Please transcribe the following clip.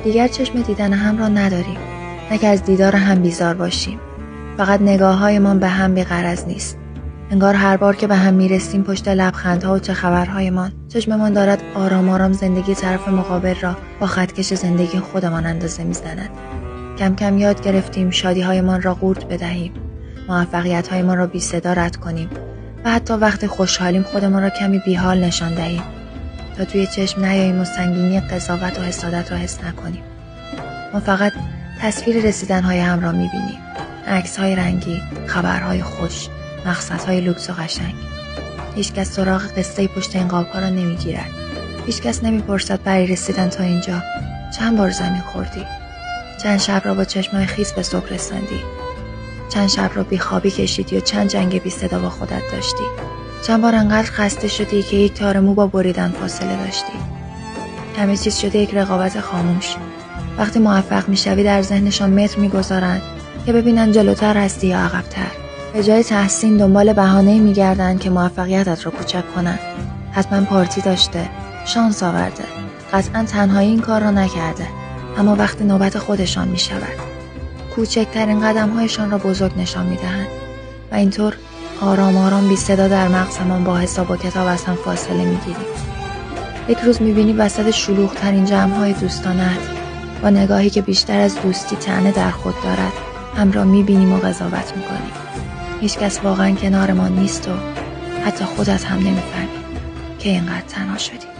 دیگر چشم دیدن هم را نداریم، نه که از دیدار هم بیزار باشیم. فقط نگاه‌هایمان به هم بی‌غرض نیست. انگار هر بار که به هم میرسیم پشت لبخندها و چه خبرهایمان، چشممان دارد آرام آرام زندگی طرف مقابل را با خطکش زندگی خودمان اندازه میزند. کم کم یاد گرفتیم شادی‌هایمان را قورت بدهیم، موفقیت‌هایمان را بی صدا رد کنیم و حتی وقتی خوشحالیم خودمان را کمی بی‌حال نشان دهیم تا توی چشم نیاییم و سنگینی قضاوت و حسادت را حس نکنیم. ما فقط تصویر رسیدن‌های هم را می‌بینیم، عکس‌های رنگی، خبرهای خوش، مقصدهای لوکس و قشنگ. هیچکس سراغ قصه پشت این قاب‌ها را نمی‌گیرد. هیچکس نمی‌پرسد برای رسیدن تا اینجا چند بار زمین خوردی؟ چند شب را با چشمای خیس به صبح رساندی؟ چند شب را بیخوابی کشیدی و چند جنگ بی صدا با خودت داشتی؟ چند بار انقدر خسته شدی که یک تار مو با بریدن فاصله داشتی؟ همه چیز شده یک رقابت خاموش. وقتی موفق میشوی در ذهنشان متر میگذارند که ببینن جلوتر هستی یا عقب‌تر. به جای تحسین دنبال بهانه‌ای میگردند که موفقیتت را کوچک کنند. حتما پارتی داشته، شانس آورده، قطعا تنهایی این کار را نکرده. اما وقتی نوبت خودشان میشود، کوچکترین قدم‌هایشان را بزرگ نشان میدهند و اینطور آرام آرام بی صدا در مغزمان با حساب و کتاب از هم فاصله میگیریم. یک روز میبینی وسط شلوغ‌ترین جمع‌های دوستانت با نگاهی که بیشتر از دوستی طعنه در خود دارد هم را میبینیم و قضاوت میکنیم. هیچکس واقعا کنارمان نیست و حتی خودت هم نمیفهمی که اینقدر تنها شدی.